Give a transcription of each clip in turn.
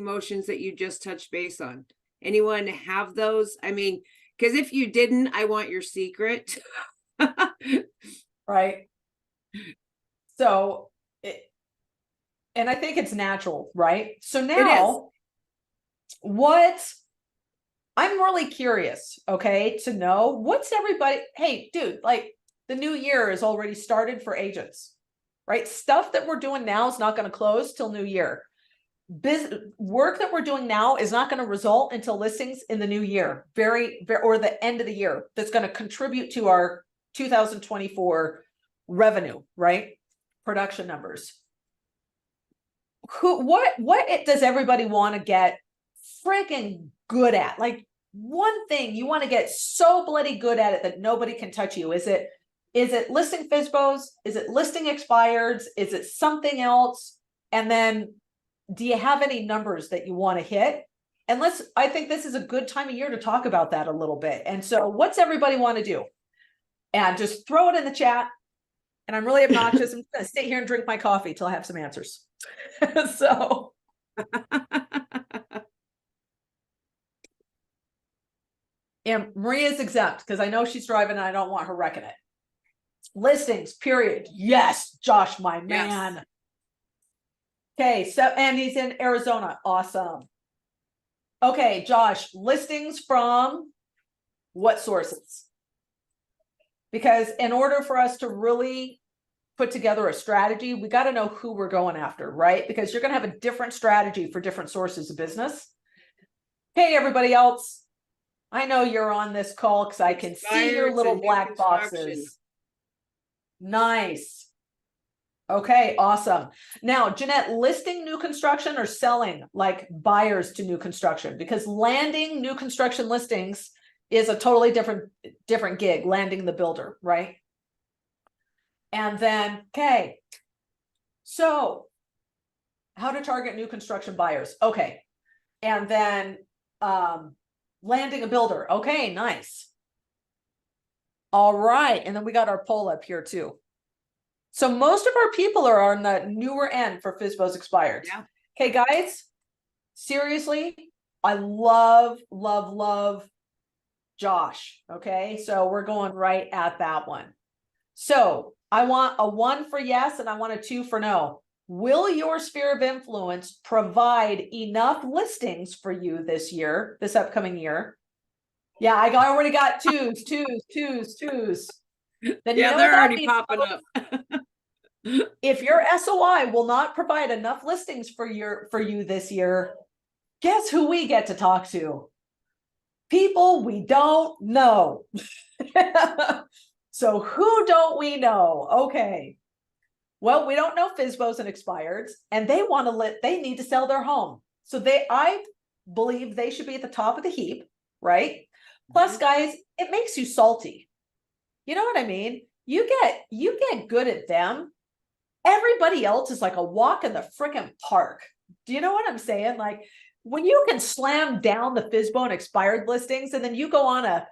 promotions that you just touched base on? Anyone have those? I mean, because if you didn't, I want your secret. Right. So, and I think it's natural, right? So now, what I'm really curious, okay, to know what's everybody, hey, dude, like the new year is already started for agents, right? Stuff that we're doing now is not going to close till new year. Work that we're doing now is not going to result until listings in the new year, or the end of the year, that's going to contribute to our 2024 revenue, right? Production numbers. What does everybody want to get friggin' good at? Like one thing you want to get so bloody good at it that nobody can touch you. Is it listing FSBOs? Is it listing expireds? Is it something else? And then do you have any numbers that you want to hit? And I think this is a good time of year to talk about that a little bit. And so what's everybody want to do? And just throw it in the chat. And I'm really obnoxious. I'm going to stay here and drink my coffee till I have some answers. So. And Maria's exempt because I know she's driving and I don't want her wrecking it. Listings, period. Yes, Josh, my man. Yes. Okay, so, and he's in Arizona. Awesome. Okay, Josh, listings from what sources? Because in order for us to really put together a strategy, we got to know who we're going after, right? Because you're going to have a different strategy for different sources of business. Hey, everybody else. I know you're on this call because I can see your little black boxes. Nice. Okay, awesome. Now, Jeanette, listing new construction or selling like buyers to new construction? Because landing new construction listings is a totally different gig, landing the builder, right? And then, okay, so how to target new construction buyers. Okay, and then landing a builder. Okay, nice. All right, and then we got our poll up here too. So most of our people are on the newer end for FSBOs expired. Yeah. Okay, guys, seriously, I love Josh. Okay, so we're going right at that one. So I want a 1 for yes, and I want a 2 for no. Will your sphere of influence provide enough listings for you this year, this upcoming year? Yeah, I already got twos. Then yeah, they're already popping up. If your SOI will not provide enough listings for you this year, guess who we get to talk to? People we don't know. So who don't we know? Okay. Well, we don't know FSBOs and expireds, and they need to sell their home. So I believe they should be at the top of the heap, right? Plus, guys, it makes you salty. You know what I mean? You get good at them. Everybody else is like a walk in the freaking park. Do you know what I'm saying? Like when you can slam down the FSBO and expired listings, and then you go on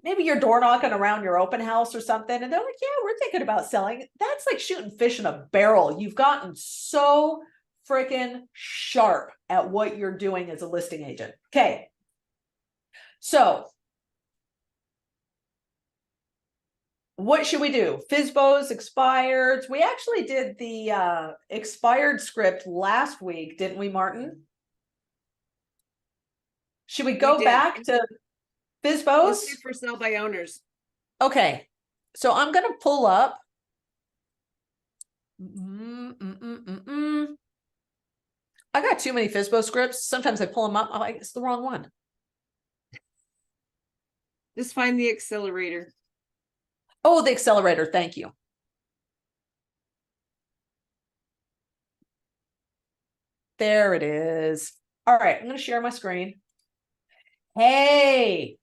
maybe you're door knocking around your open house or something, and they're like, yeah, we're thinking about selling. That's like shooting fish in a barrel. You've gotten so freaking sharp at what you're doing as a listing agent. Okay. So what should we do? FSBOs, expireds. We actually did the expired script last week, didn't we, Martin? Should we go back to FSBOs? Let's do for sale by owners. Okay, so I'm going to pull up. I got too many FSBO scripts. Sometimes I pull them up. I'm like, it's the wrong one. Just find the accelerator. Oh, the accelerator. Thank you. There it is. All right, I'm going to share my screen. Hey.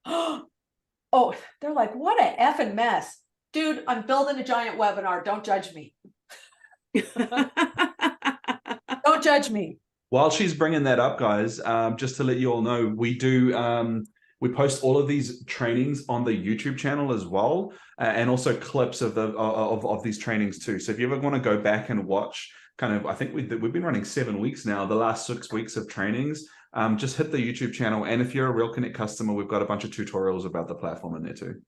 Oh, they're like, what a effing mess. Dude, I'm building a giant webinar. Don't judge me. Don't judge me. While she's bringing that up, guys, just to let you all know, we do... we post all of these trainings on the YouTube channel as well, and also clips of these trainings too. So if you ever want to go back and watch kind of, I think we've been running 7 weeks now, the last 6 weeks of trainings. Just hit the YouTube channel. And if you're a Real Connect customer, we've got a bunch of tutorials about the platform in there too.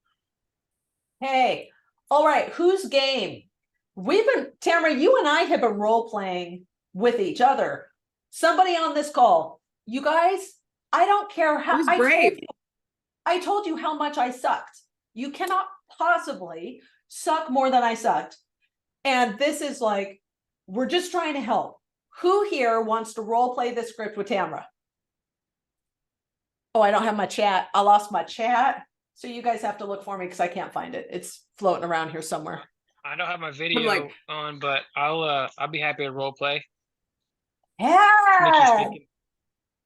Hey, all right, who's game? Tamara, you and I have been role playing with each other. Somebody on this call, you guys, I don't care how Who's brave? I told you how much I sucked. You cannot possibly suck more than I sucked. And this is like, we're just trying to help. Who here wants to role play this script with Tamara? Oh, I don't have my chat. I lost my chat. So you guys have to look for me because I can't find it. It's floating around here somewhere. I don't have my video like- on, but I'll be happy to role play. Nikki Yeah, speaking.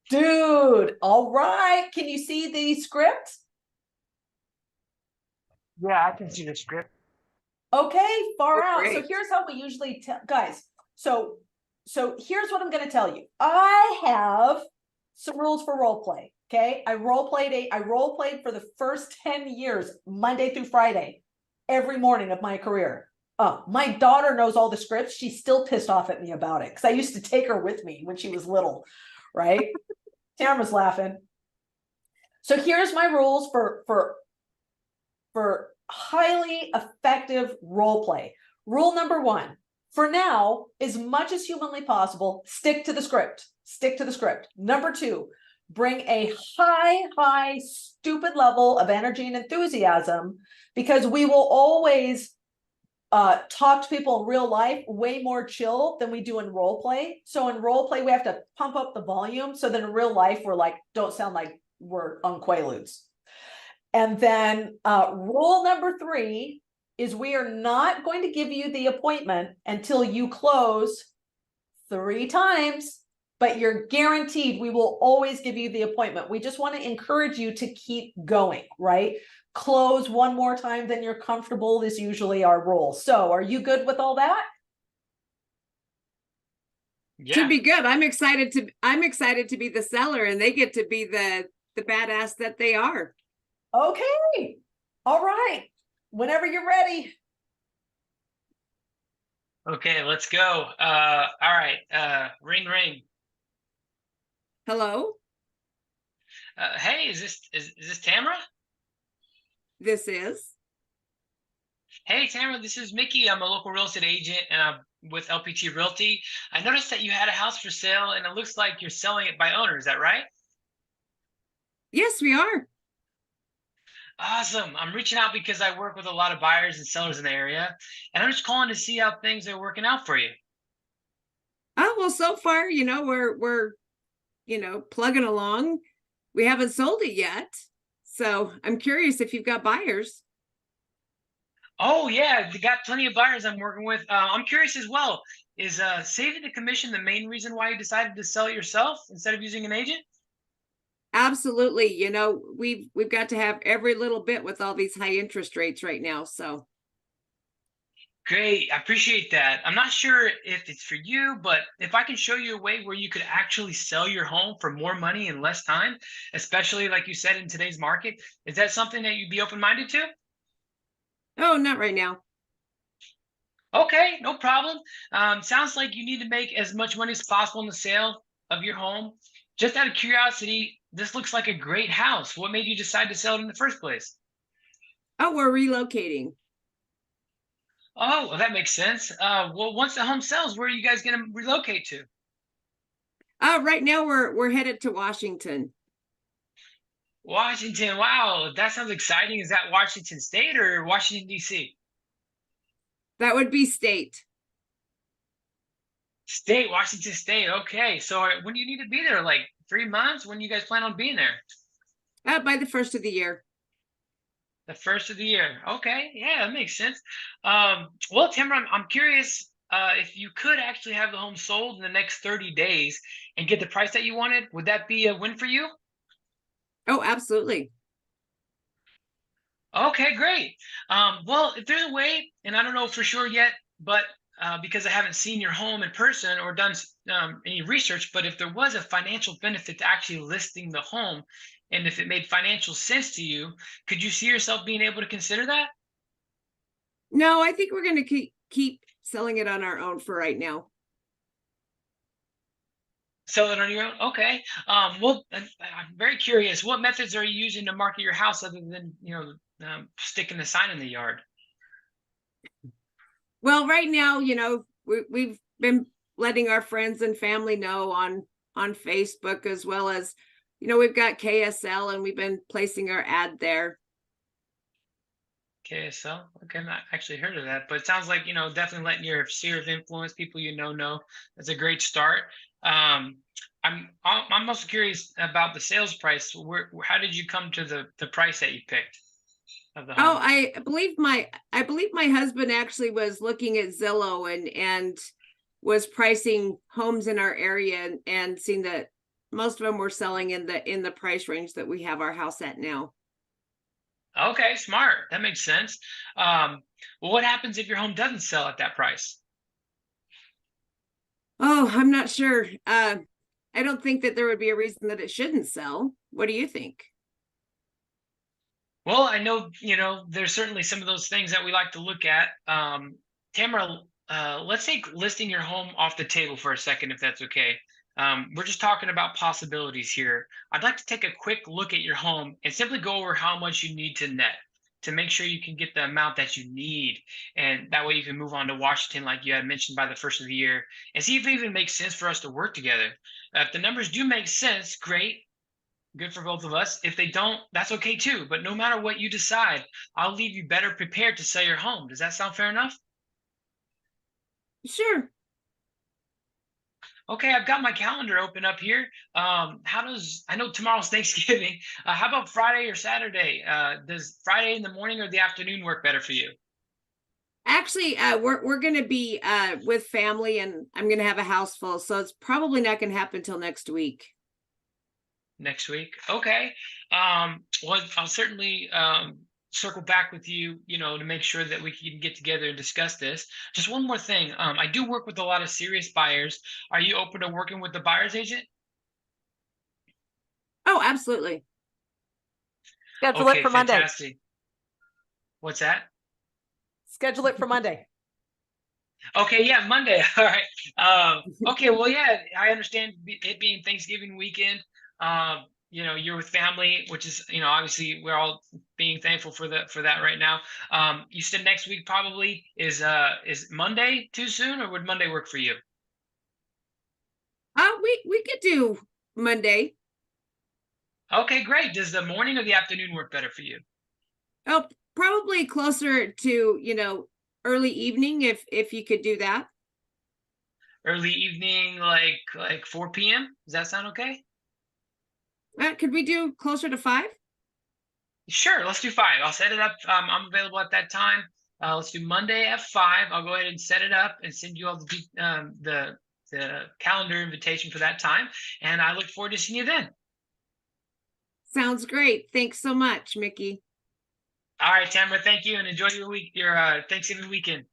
dude. All right. Can you see the script? Yeah, I can see the script. Okay, far Oh, out. So great. here's how we usually tell guys. So here's what I'm going to tell you. I have some rules for role play. Okay, I role played for the first 10 years, Monday through Friday, every morning of my career. My daughter knows all the scripts. She's still pissed off at me about it because I used to take her with me when she was little, right? Tamara's laughing. So here's my rules for highly effective role play. Rule number 1, for now, as much as humanly possible, stick to the script. Stick to the script. Number 2, bring a high, stupid level of energy and enthusiasm, because we will always talk to people in real life way more chill than we do in role play. So in role play, we have to pump up the volume. So then in real life, we're like, don't sound like we're on Quaaludes. And then rule number 3 is we are not going to give you the appointment until you close 3 times, but you're guaranteed we will always give you the appointment. We just want to encourage you to keep going, right? Close 1 more time than you're comfortable is usually our rule. So are you good with all that? Yeah. Should be good. I'm excited to be the seller and they get to be the badass that they are. Okay. All right. Whenever you're ready. Okay, let's go. All right. Ring, ring. Hello, Hey, is this Tamara? this is. Hey, Tamara, this is Mickey. I'm a local real estate agent and I'm with LPT Realty. I noticed that you had a house for sale and it looks like you're selling it by owner. Is that right? Yes, we are. Awesome. I'm reaching out because I work with a lot of buyers and sellers in the area, and I'm just calling to see how things are working out for you. Oh, well, so far, we're plugging along. We haven't sold it yet. So I'm curious if you've got buyers. Oh, yeah, they got plenty of buyers I'm working with. I'm curious as well. Is saving the commission the main reason why you decided to sell it yourself instead of using an agent? Absolutely. We've got to have every little bit with all these high interest rates right now. So Great. I appreciate that. I'm not sure if it's for you, but if I can show you a way where you could actually sell your home for more money in less time, especially like you said in today's market, is that something that you'd be open-minded to? oh, not right now. Okay, no problem. Sounds like you need to make as much money as possible in the sale of your home. Just out of curiosity, this looks like a great house. What made you decide to sell it in the first place? Oh, we're relocating. Oh, well, that makes sense. Well, once the home sells, where are you guys going to relocate to? Right now we're headed to Washington. Washington. Wow, that sounds exciting. Is that Washington State or Washington, D.C.? That would be state. State, Washington State. Okay, so when do you need to be there? Like 3 months? When do you guys plan on being there? By the first of the year. The first of the year. Okay, yeah, that makes sense. Well, Tamara, I'm curious if you could actually have the home sold in the next 30 days and get the price that you wanted, would that be a win for you? Oh, absolutely. Okay, great. Well, if there's a way, and I don't know for sure yet, but because I haven't seen your home in person or done any research, but if there was a financial benefit to actually listing the home, and if it made financial sense to you, could you see yourself being able to consider that? No, I think we're going to keep selling it on our own for right now. Sell it on your own? Okay. Well, I'm very curious. What methods are you using to market your house other than, sticking the sign in the yard? Well, right now, we've been letting our friends and family know on Facebook, as well as, we've got KSL and we've been placing our ad there. KSL. Okay, I've not actually heard of that, but it sounds like, definitely letting your sphere of influence, people know. That's a great start. Um, I'm also curious about the sales price. How did you come to the price that you picked of the Oh, home? I believe my husband actually was looking at Zillow and was pricing homes in our area, and seeing that most of them were selling in the price range that we have our house at now. Okay, smart. That makes sense. Well, what happens if your home doesn't sell at that price? Oh, I'm not sure. I don't think that there would be a reason that it shouldn't sell. What do you think? Well, I know, there's certainly some of those things that we like to look at. Tamara, let's take listing your home off the table for a second, if that's okay. We're just talking about possibilities here. I'd like to take a quick look at your home and simply go over how much you need to net to make sure you can get the amount that you need. And that way you can move on to Washington, like you had mentioned, by the first of the year, and see if it even makes sense for us to work together. If the numbers do make sense, great. Good for both of us. If they don't, that's okay too. But no matter what you decide, I'll leave you better prepared to sell your home. Does that sound fair enough? Sure. Okay, I've got my calendar open up here. I know tomorrow's Thanksgiving. How about Friday or Saturday? Does Friday in the morning or the afternoon work better for you? Actually, we're gonna be with family, and I'm gonna have a house full, so it's probably not gonna happen till next week. Next week. Okay. Well, I'll certainly circle back with you, to make sure that we can get together and discuss this. Just one more thing. I do work with a lot of serious buyers. Are you open to working with the buyer's agent? Oh, absolutely. Schedule it Okay, for Monday. fantastic. What's that? Schedule it for Monday. Okay, yeah, Monday. All right. Okay, well, yeah, I understand it being Thanksgiving weekend. You're with family, which is, obviously we're all being thankful for that right now. You said next week probably is Monday too soon, or would Monday work for you? We could do Monday. Okay, great. Does the morning or the afternoon work better for you? Oh, probably closer to, early evening, if you could do that. Early evening, like 4 p.m. Does that sound okay? Could we do closer to 5? Sure, let's do 5. I'll set it up. I'm available at that time. Let's do Monday at 5. I'll go ahead and set it up and send you all the calendar invitation for that time. And I look forward to seeing you then. Sounds great. Thanks so much, Mickey. All right, Tamara, thank you, and enjoy your Thanksgiving weekend.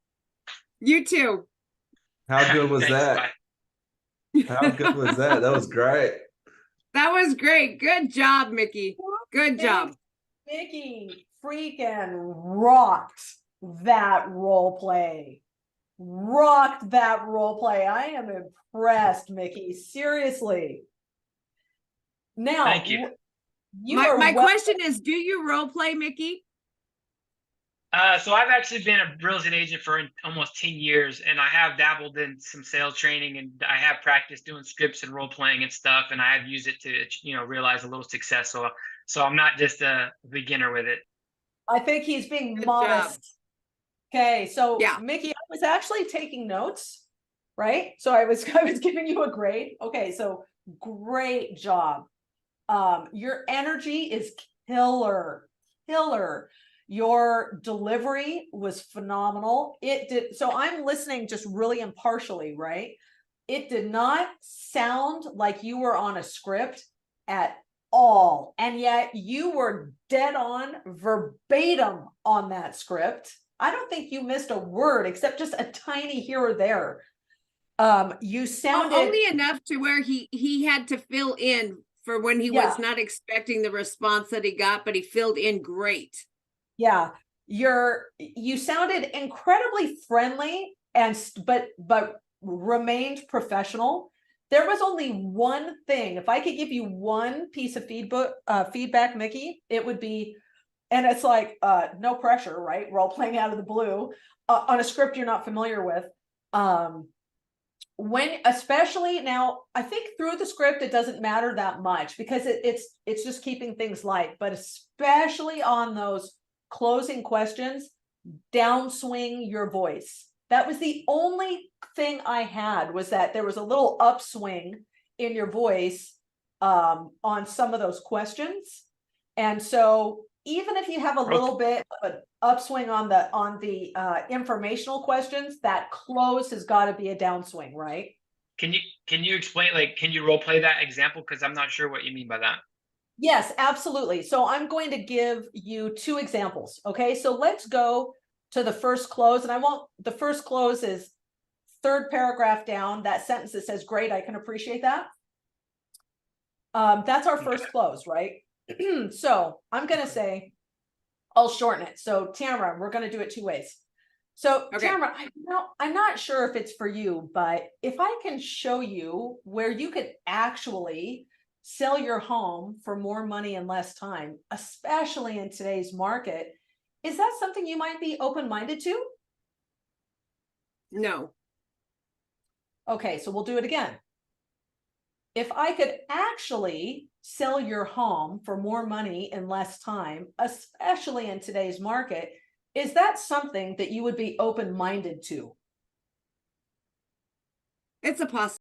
You too. How good was Thanks, that? bye. How good was that? That was great. That was great. Good job, Mickey. Good job. Mickey freaking rocked that role play. Rocked that role play. I am impressed, Mickey. Seriously. Now, Thank you. My question is, do you role play, Mickey? So I've actually been a real estate agent for almost 10 years, and I have dabbled in some sales training, and I have practiced doing scripts and role playing and stuff, and I have used it to, realize a little success. So I'm not just a beginner with it. I think he's being Good modest. job. Okay, so Yeah. Mickey, I was actually taking notes, right? So I was giving you a grade. Okay, so great job. Your energy is killer. Your delivery was phenomenal. It did. So I'm listening just really impartially, right? It did not sound like you were on a script at all. And yet you were dead on verbatim on that script. I don't think you missed a word except just a tiny here or there. You sounded only enough to where he had to fill in for when he was not expecting the response that he got, but he filled in great. Yeah, you sounded incredibly friendly but remained professional. there was only one thing, if I could give you one piece of feedback, Mickey, it would be, and it's like, no pressure, right? Role playing out of the blue, on a script you're not familiar with. When, especially now, I think through the script, it doesn't matter that much because it's just keeping things light, but especially on those closing questions, downswing your voice. That was the only thing I had, was that there was a little upswing in your voice on some of those questions. And so even if you have a little bit of an upswing on the informational questions, that close has got to be a downswing, right? Can you explain, like, can you role play that example? Because I'm not sure what you mean by that. Yes, absolutely. So I'm going to give you two examples. Okay, so let's go to the first close, and the first close is third paragraph down, that sentence that says, great, I can appreciate that. That's our first close, right? So I'm going to say, I'll shorten it. So Tamara, we're going to do it two ways. So Okay. Tamara, I'm not sure if it's for you, but if I can show you where you could actually sell your home for more money in less time, especially in today's market, is that something you might be open-minded to? No. Okay, so we'll do it again. If I could actually sell your home for more money in less time, especially in today's market, is that something that you would be open-minded to? It's a possibility.